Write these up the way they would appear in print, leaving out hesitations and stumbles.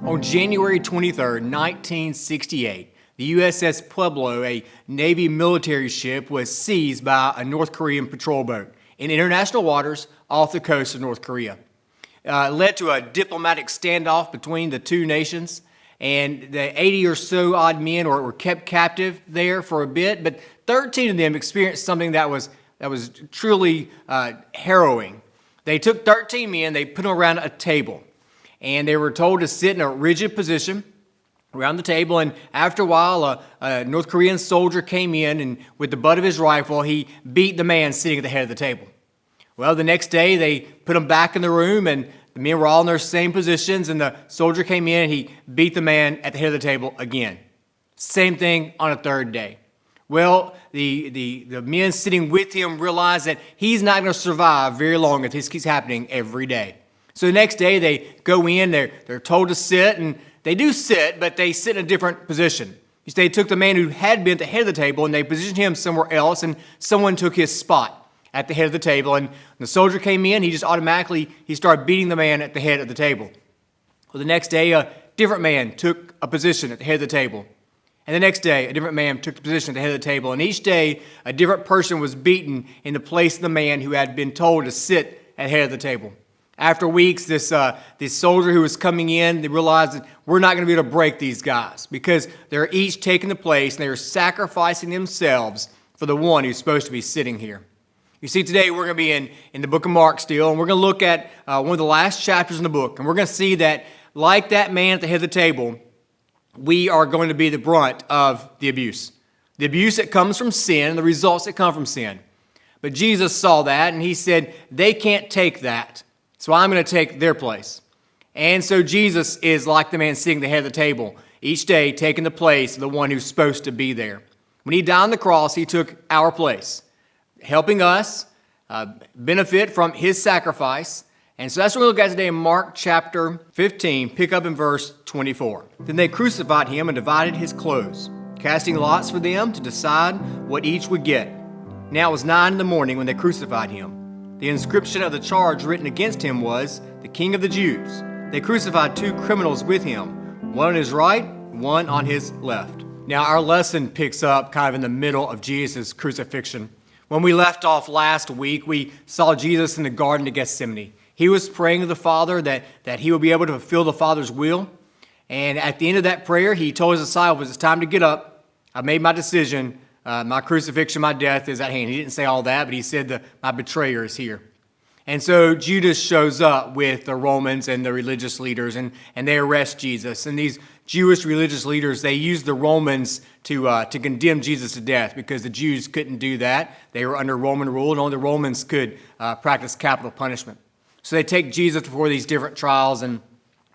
On January 23, 1968, the USS Pueblo, a Navy military ship, was seized by a North Korean patrol boat in international waters off the coast of North Korea. It led to a diplomatic standoff between the two nations, and the 80 or so odd men were kept captive there for a bit, but 13 of them experienced something that was truly harrowing. They took 13 men, they put them around a table, and they were told to sit in a rigid position around the table. And after a while, a North Korean soldier came in, and with the butt of his rifle, he beat the man sitting at the head of the table. Well, the next day, they put them back in the room, and the men were all in their same positions, and the soldier came in, and he beat the man at the head of the table again. Same thing on a third day. Well, the men sitting with him realized that he's not going to survive very long if this keeps happening every day. So the next day, they go in, they're told to sit, and they do sit, but they sit in a different position. They took the man who had been at the head of the table, and they positioned him somewhere else, and someone took his spot at the head of the table. And when the soldier came in, he just automatically, he started beating the man at the head of the table. Well, the next day, a different man took a position at the head of the table. And the next day, a different man took the position at the head of the table. And each day, a different person was beaten in the place of the man who had been told to sit at the head of the table. After weeks, this soldier who was coming in, they realized that we're not going to be able to break these guys because they're each taking the place and they're sacrificing themselves for the one who's supposed to be sitting here. You see, today we're going to be in the book of Mark still, and we're going to look at one of the last chapters in the book. And we're going to see that, like that man at the head of the table, we are going to be the brunt of the abuse. The abuse that comes from sin and the results that come from sin. But Jesus saw that, and he said, they can't take that. So I'm going to take their place. And so Jesus is like the man sitting at the head of the table, each day taking the place of the one who's supposed to be there. When he died on the cross, he took our place, helping us benefit from his sacrifice. And so that's what we'll look at today in Mark chapter 15, pick up in verse 24. Then they crucified him and divided his clothes, casting lots for them to decide what each would get. Now it was 9 a.m. when they crucified him. The inscription of the charge written against him was, "The King of the Jews." They crucified 2 criminals with him, one on his right, one on his left. Now our lesson picks up kind of in the middle of Jesus' crucifixion. When we left off last week, we saw Jesus in the Garden of Gethsemane. He was praying to the Father that he would be able to fulfill the Father's will. And at the end of that prayer, he told his disciples, it's time to get up. I've made my decision. My crucifixion, my death is at hand. He didn't say all that, but he said my betrayer is here. And so Judas shows up with the Romans and the religious leaders, and they arrest Jesus. And these Jewish religious leaders, they used the Romans to condemn Jesus to death because the Jews couldn't do that. They were under Roman rule, and only the Romans could practice capital punishment. So they take Jesus before these different trials, and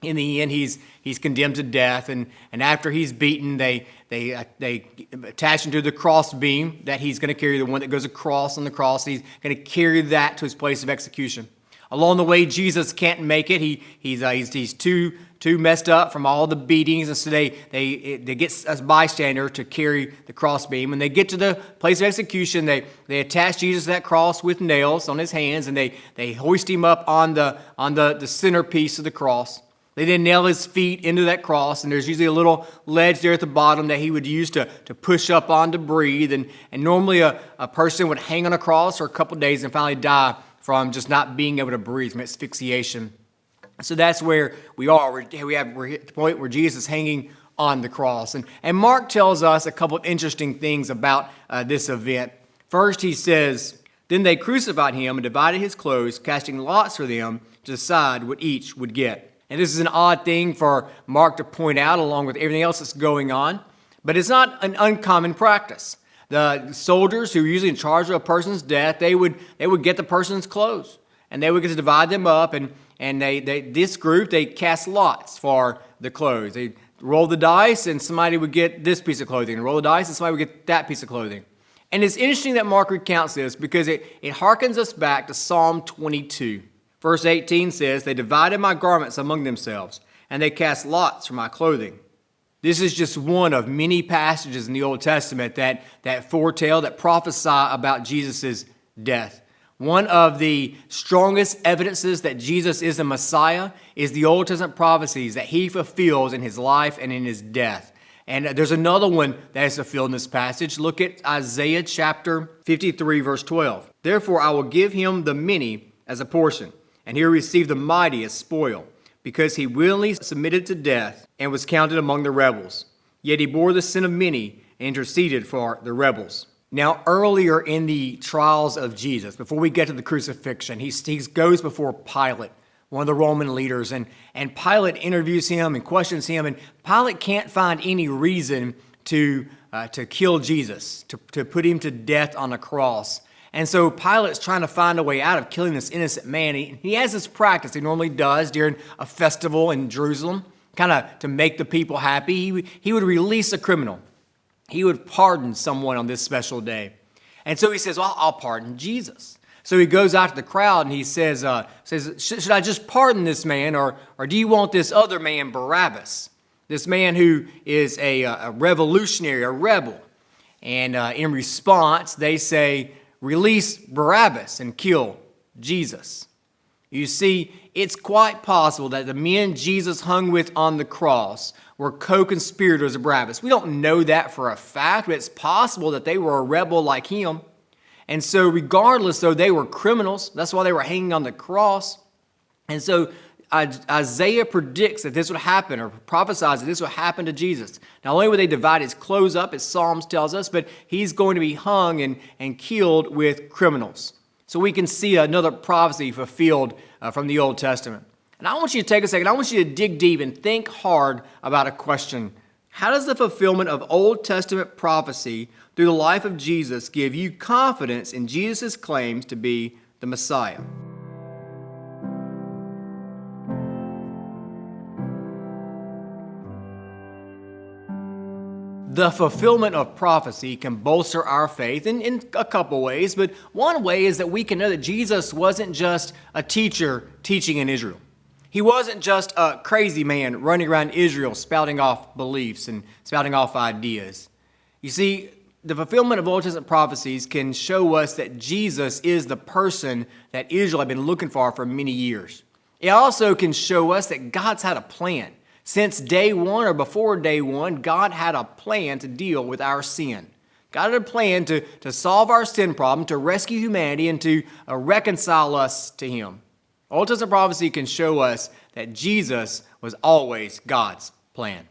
in the end, he's condemned to death. And after he's beaten, they attach him to the cross beam that he's going to carry, the one that goes across on the cross. He's going to carry that to his place of execution. Along the way, Jesus can't make it. He's too messed up from all the beatings, and so they get a bystander to carry the cross beam. When they get to the place of execution, they attach Jesus to that cross with nails on his hands, and they hoist him up on the centerpiece of the cross. They then nail his feet into that cross, and there's usually a little ledge there at the bottom that he would use to push up on to breathe. And normally a person would hang on a cross for a couple of days and finally die from just not being able to breathe, from asphyxiation. So that's where we are. We're at the point where Jesus is hanging on the cross. And Mark tells us a couple of interesting things about this event. First, he says, then they crucified him and divided his clothes, casting lots for them to decide what each would get. And this is an odd thing for Mark to point out along with everything else that's going on, but it's not an uncommon practice. The soldiers who are usually in charge of a person's death, they would get the person's clothes, and they would get to divide them up, and this group, they cast lots for the clothes. They roll the dice, and somebody would get this piece of clothing, and roll the dice, and somebody would get that piece of clothing. And it's interesting that Mark recounts this because it harkens us back to Psalm 22. Verse 18 says, they divided my garments among themselves, and they cast lots for my clothing. This is just one of many passages in the Old Testament that foretell, that prophesy about Jesus' death. One of the strongest evidences that Jesus is the Messiah is the Old Testament prophecies that he fulfills in his life and in his death. And there's another one that is fulfilled in this passage. Look at Isaiah chapter 53, verse 12. Therefore I will give him the many as a portion, and he will receive the mighty as spoil, because he willingly submitted to death and was counted among the rebels. Yet he bore the sin of many and interceded for the rebels. Now, earlier in the trials of Jesus, before we get to the crucifixion, he goes before Pilate, one of the Roman leaders, and Pilate interviews him and questions him, and Pilate can't find any reason to kill Jesus, to put him to death on a cross. And so Pilate's trying to find a way out of killing this innocent man. He has this practice he normally does during a festival in Jerusalem, kind of to make the people happy. He would release a criminal. He would pardon someone on this special day. And so he says, well, I'll pardon Jesus. So he goes out to the crowd and he says, should I just pardon this man, or do you want this other man, Barabbas, this man who is a revolutionary, a rebel? And in response, they say, release Barabbas and kill Jesus. You see, it's quite possible that the men Jesus hung with on the cross were co-conspirators of Barabbas. We don't know that for a fact, but it's possible that they were a rebel like him. And so regardless, though, they were criminals. That's why they were hanging on the cross. And so Isaiah predicts that this would happen, or prophesies that this would happen to Jesus. Not only would they divide his clothes up, as Psalms tells us, but he's going to be hung and killed with criminals. So we can see another prophecy fulfilled from the Old Testament. And I want you to take a second. I want you to dig deep and think hard about a question. How does the fulfillment of Old Testament prophecy through the life of Jesus give you confidence in Jesus' claims to be the Messiah? The fulfillment of prophecy can bolster our faith in a couple ways, but one way is that we can know that Jesus wasn't just a teacher teaching in Israel. He wasn't just a crazy man running around Israel spouting off beliefs and spouting off ideas. You see, the fulfillment of Old Testament prophecies can show us that Jesus is the person that Israel had been looking for many years. It also can show us that God's had a plan. Since day one or before day one, God had a plan to deal with our sin. God had a plan to solve our sin problem, to rescue humanity, and to reconcile us to Him. Old Testament prophecy can show us that Jesus was always God's plan.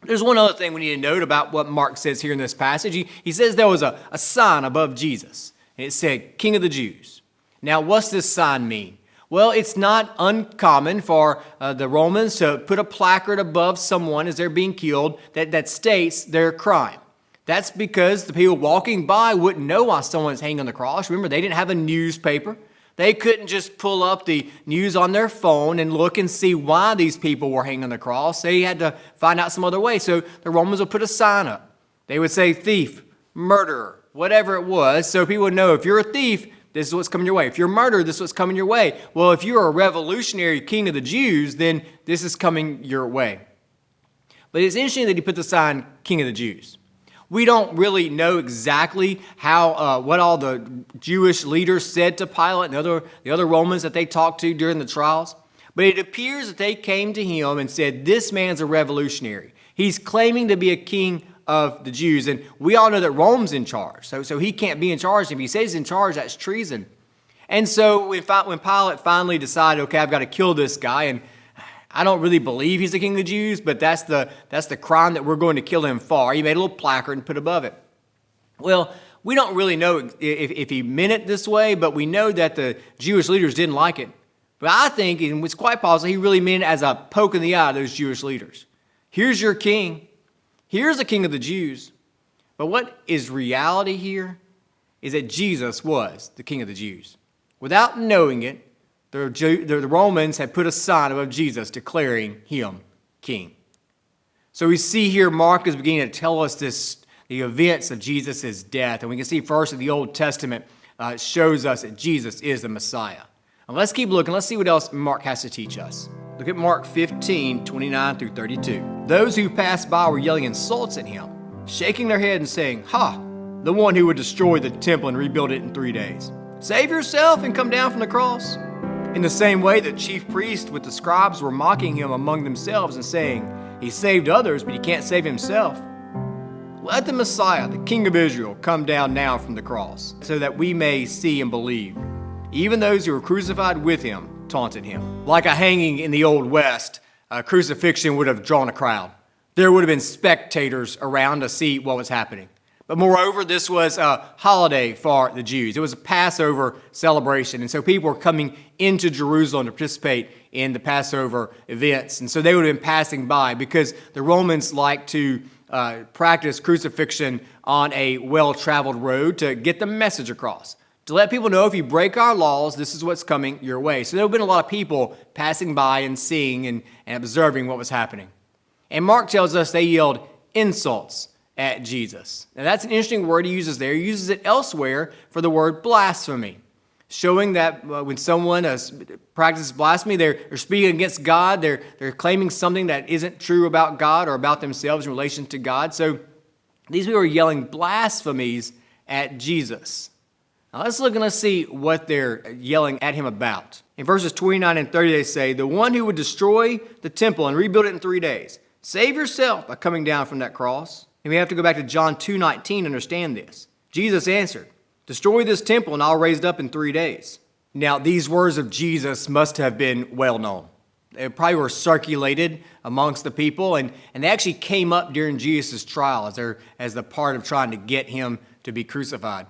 There's one other thing we need to note about what Mark says here in this passage. He says there was a sign above Jesus, and it said, King of the Jews. Now, what's this sign mean? Well, it's not uncommon for the Romans to put a placard above someone as they're being killed that states their crime. That's because the people walking by wouldn't know why someone's hanging on the cross. Remember, they didn't have a newspaper. They couldn't just pull up the news on their phone and look and see why these people were hanging on the cross. They had to find out some other way. So the Romans would put a sign up. They would say thief, murderer, whatever it was, so people would know if you're a thief, this is what's coming your way. If you're a murderer, this is what's coming your way. Well, if you're a revolutionary king of the Jews, then this is coming your way. But it's interesting that he put the sign King of the Jews. We don't really know exactly what all the Jewish leaders said to Pilate and the other Romans that they talked to during the trials. But it appears that they came to him and said, this man's a revolutionary. He's claiming to be a king of the Jews. And we all know that Rome's in charge. So he can't be in charge. If he says he's in charge, that's treason. And so when Pilate finally decided, okay, I've got to kill this guy, and I don't really believe he's the king of the Jews, but that's the crime that we're going to kill him for. He made a little placard and put above it. Well, we don't really know if he meant it this way, but we know that the Jewish leaders didn't like it. But I think, and it's quite possible, he really meant it as a poke in the eye of those Jewish leaders. Here's your king. Here's the king of the Jews. But what is reality here is that Jesus was the king of the Jews. Without knowing it, the Romans had put a sign above Jesus declaring him king. So we see here Mark is beginning to tell us the events of Jesus' death. And we can see first in the Old Testament shows us that Jesus is the Messiah. Now let's keep looking. Let's see what else Mark has to teach us. Look at Mark 15, 29 through 32. Those who passed by were yelling insults at him, shaking their head and saying, "Ha, the one who would destroy the temple and rebuild it in 3 days. Save yourself and come down from the cross." In the same way, the chief priests with the scribes were mocking him among themselves and saying, "He saved others, but he can't save himself. Let the Messiah, the King of Israel, come down now from the cross, so that we may see and believe." Even those who were crucified with him taunted him. Like a hanging in the Old West, a crucifixion would have drawn a crowd. There would have been spectators around to see what was happening. But moreover, this was a holiday for the Jews. It was a Passover celebration. And so people were coming into Jerusalem to participate in the Passover events. And so they would have been passing by because the Romans liked to practice crucifixion on a well-traveled road to get the message across. To let people know, if you break our laws, this is what's coming your way. So there would have been a lot of people passing by and seeing and observing what was happening. And Mark tells us they yelled insults at Jesus. Now that's an interesting word he uses there. He uses it elsewhere for the word blasphemy, showing that when someone practices blasphemy, they're speaking against God. They're claiming something that isn't true about God or about themselves in relation to God. So these people are yelling blasphemies at Jesus. Now let's look and let's see what they're yelling at him about. In verses 29 and 30, they say, "The one who would destroy the temple and rebuild it in 3 days, save yourself by coming down from that cross." And we have to go back to John 2:19 to understand this. Jesus answered, "Destroy this temple and I'll raise it up in 3 days." Now, these words of Jesus must have been well known. They probably were circulated amongst the people, and they actually came up during Jesus' trial as the part of trying to get him to be crucified.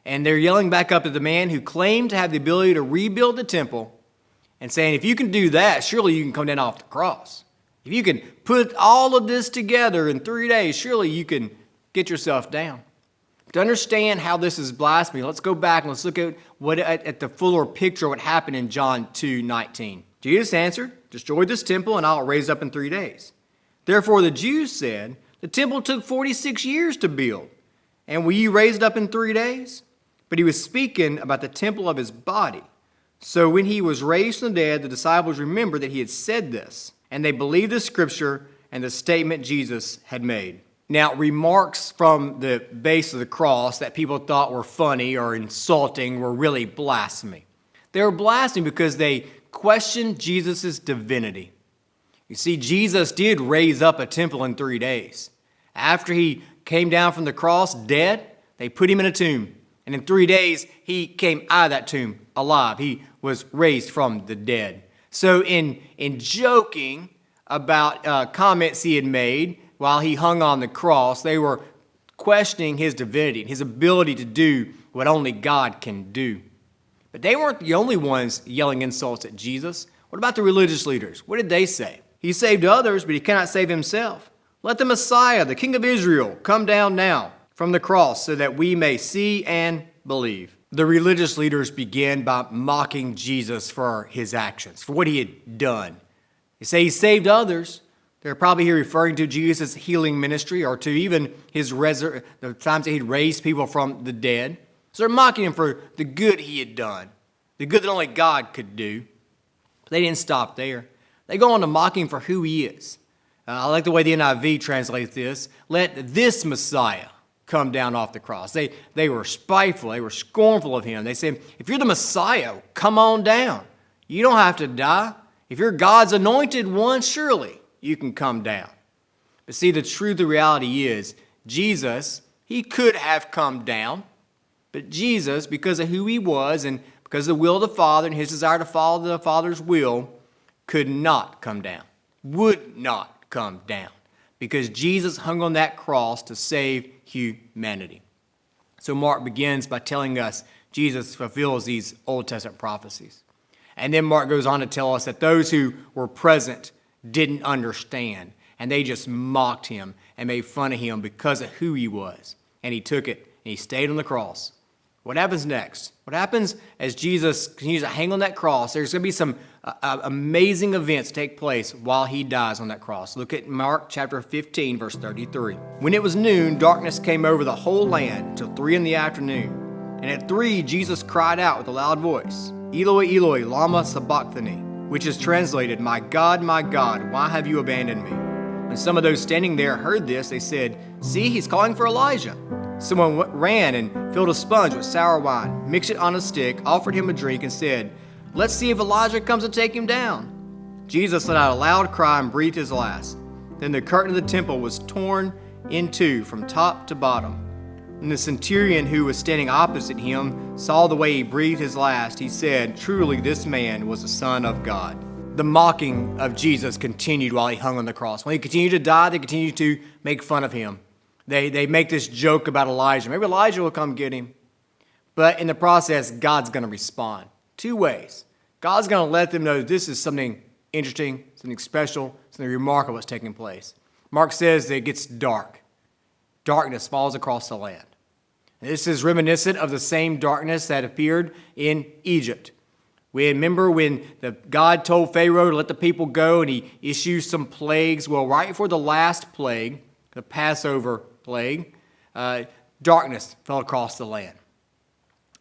And they're yelling back up at the man who claimed to have the ability to rebuild the temple and saying, "If you can do that, surely you can come down off the cross. If you can put all of this together in 3 days, surely you can get yourself down." To understand how this is blasphemy, let's go back and let's look at the fuller picture of what happened in John 2:19. Jesus answered, "Destroy this temple and I'll raise it up in 3 days." Therefore the Jews said, "The temple took 46 years to build, and will you raise it up in 3 days?" But he was speaking about the temple of his body. So when he was raised from the dead, the disciples remembered that he had said this, and they believed the scripture and the statement Jesus had made. Now, remarks from the base of the cross that people thought were funny or insulting were really blasphemy. They were blasphemy because they questioned Jesus' divinity. You see, Jesus did raise up a temple in 3 days. After he came down from the cross dead, they put him in a tomb. And in 3 days, he came out of that tomb alive. He was raised from the dead. So in joking about comments he had made while he hung on the cross, they were questioning his divinity and his ability to do what only God can do. But they weren't the only ones yelling insults at Jesus. What about the religious leaders? What did they say? "He saved others, but he cannot save himself. Let the Messiah, the King of Israel, come down now from the cross so that we may see and believe." The religious leaders began by mocking Jesus for his actions, for what he had done. They say he saved others. They're probably here referring to Jesus' healing ministry or to even the times that he'd raised people from the dead. So they're mocking him for the good he had done, the good that only God could do. But they didn't stop there. They go on to mock him for who he is. I like the way the NIV translates this. "Let this Messiah come down off the cross." They were spiteful. They were scornful of him. They said, "If you're the Messiah, come on down. You don't have to die. If you're God's anointed one, surely you can come down." But see, the truth, the reality is, Jesus, he could have come down. But Jesus, because of who he was and because of the will of the Father and his desire to follow the Father's will, could not come down, would not come down, because Jesus hung on that cross to save humanity. So Mark begins by telling us Jesus fulfills these Old Testament prophecies. And then Mark goes on to tell us that those who were present didn't understand, and they just mocked him and made fun of him because of who he was. And he took it and he stayed on the cross. What happens next? What happens as Jesus continues to hang on that cross? There's going to be some amazing events take place while he dies on that cross. Look at Mark chapter 15, verse 33. "When it was noon, darkness came over the whole land till 3 p.m. And at 3, Jesus cried out with a loud voice, 'Eloi, Eloi, lama sabachthani,' which is translated, 'My God, why have you abandoned me?' When some of those standing there heard this, they said, 'See, he's calling for Elijah.' Someone ran and filled a sponge with sour wine, mixed it on a stick, offered him a drink, and said, "Let's see if Elijah comes to take him down." Jesus let out a loud cry and breathed his last. Then the curtain of the temple was torn in two from top to bottom. When the centurion who was standing opposite him saw the way he breathed his last, he said, "Truly this man was the Son of God." The mocking of Jesus continued while he hung on the cross. When he continued to die, they continued to make fun of him. They make this joke about Elijah. Maybe Elijah will come get him. But in the process, God's going to respond. Two ways. God's going to let them know this is something interesting, something special, something remarkable that's taking place. Mark says that it gets dark. Darkness falls across the land. This is reminiscent of the same darkness that appeared in Egypt. We remember when God told Pharaoh to let the people go and he issued some plagues. Well, right before the last plague, the Passover plague, darkness fell across the land.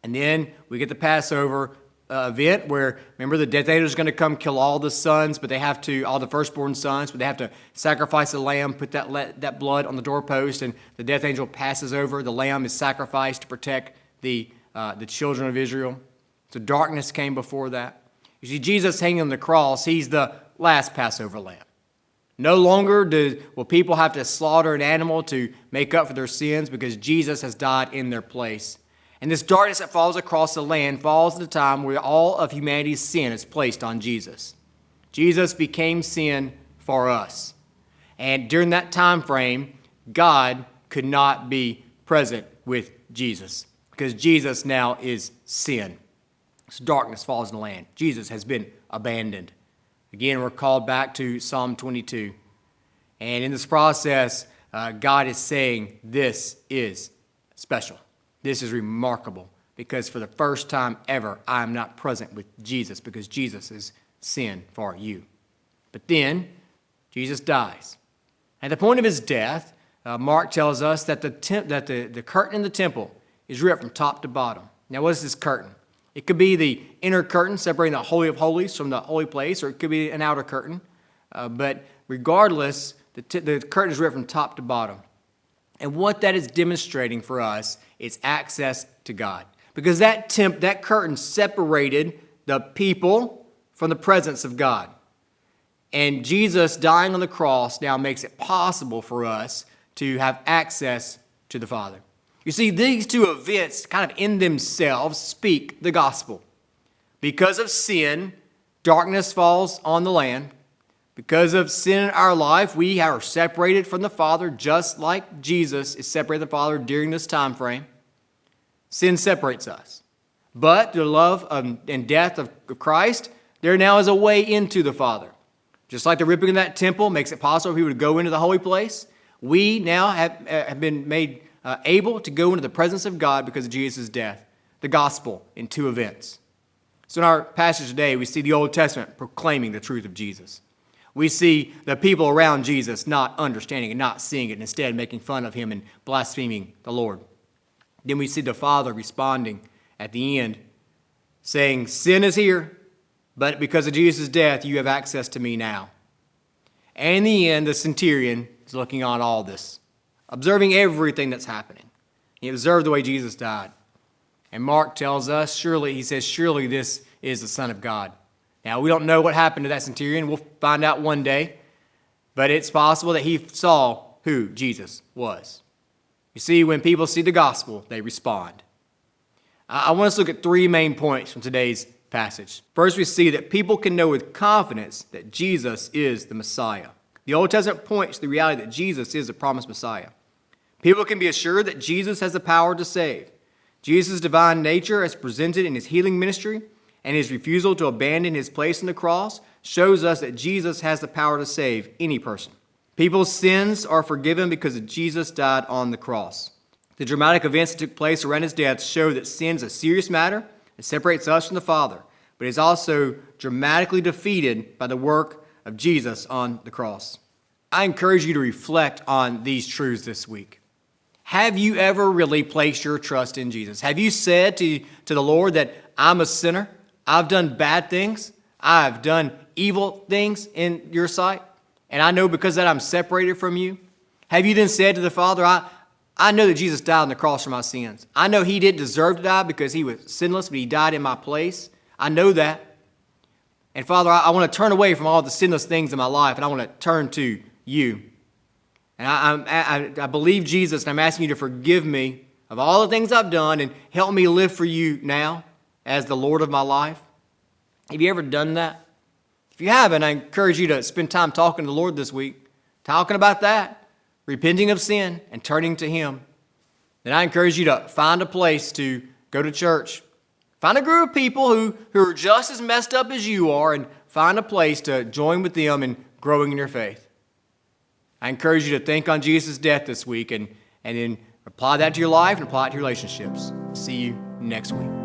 And then we get the Passover event where, remember, the Death Angel is going to come kill all the sons, but they have to, all the firstborn sons, but they have to sacrifice a lamb, put that blood on the doorpost, and the Death Angel passes over. The lamb is sacrificed to protect the children of Israel. So darkness came before that. You see, Jesus hanging on the cross, he's the last Passover lamb. No longer will people have to slaughter an animal to make up for their sins because Jesus has died in their place. And this darkness that falls across the land falls at a time where all of humanity's sin is placed on Jesus. Jesus became sin for us. And during that time frame, God could not be present with Jesus because Jesus now is sin. So darkness falls in the land. Jesus has been abandoned. Again, we're called back to Psalm 22. And in this process, God is saying this is special. This is remarkable because for the first time ever, I am not present with Jesus because Jesus is sin for you. But then Jesus dies. At the point of his death, Mark tells us that the curtain in the temple is ripped from top to bottom. Now, what is this curtain? It could be the inner curtain separating the Holy of Holies from the holy place, or it could be an outer curtain. But regardless, the curtain is ripped from top to bottom. And what that is demonstrating for us is access to God. Because that curtain separated the people from the presence of God. And Jesus dying on the cross now makes it possible for us to have access to the Father. You see, these two events kind of in themselves speak the gospel. Because of sin, darkness falls on the land. Because of sin in our life, we are separated from the Father just like Jesus is separated from the Father during this time frame. Sin separates us. But the love and death of Christ, there now is a way into the Father. Just like the ripping of that temple makes it possible for people to go into the holy place, we now have been made able to go into the presence of God because of Jesus' death. The gospel in two events. So in our passage today, we see the Old Testament proclaiming the truth of Jesus. We see the people around Jesus not understanding and not seeing it, and instead making fun of him and blaspheming the Lord. Then we see the Father responding at the end, saying, "Sin is here, but because of Jesus' death, you have access to me now." And in the end, the centurion is looking on all this, observing everything that's happening. He observed the way Jesus died. And Mark tells us, surely this is the Son of God. Now, we don't know what happened to that centurion. We'll find out one day. But it's possible that he saw who Jesus was. You see, when people see the gospel, they respond. I want us to look at three main points from today's passage. First, we see that people can know with confidence that Jesus is the Messiah. The Old Testament points to the reality that Jesus is the promised Messiah. People can be assured that Jesus has the power to save. Jesus' divine nature, as presented in his healing ministry, and his refusal to abandon his place on the cross shows us that Jesus has the power to save any person. People's sins are forgiven because Jesus died on the cross. The dramatic events that took place around his death show that sin is a serious matter. It separates us from the Father, but is also dramatically defeated by the work of Jesus on the cross. I encourage you to reflect on these truths this week. Have you ever really placed your trust in Jesus? Have you said to the Lord that I'm a sinner? I've done bad things. I've done evil things in your sight. And I know because of that I'm separated from you. Have you then said to the Father, I I know that Jesus died on the cross for my sins. I know he didn't deserve to die because he was sinless, but he died in my place. I know that. And Father, I want to turn away from all the sinless things in my life, and I want to turn to you. And I believe, Jesus, and I'm asking you to forgive me of all the things I've done and help me live for you now as the Lord of my life. Have you ever done that? If you haven't, I encourage you to spend time talking to the Lord this week, talking about that, repenting of sin and turning to him. Then I encourage you to find a place to go to church. Find a group of people who are just as messed up as you are, and find a place to join with them in growing in your faith. I encourage you to think on Jesus' death this week and then apply that to your life and apply it to your relationships. See you next week.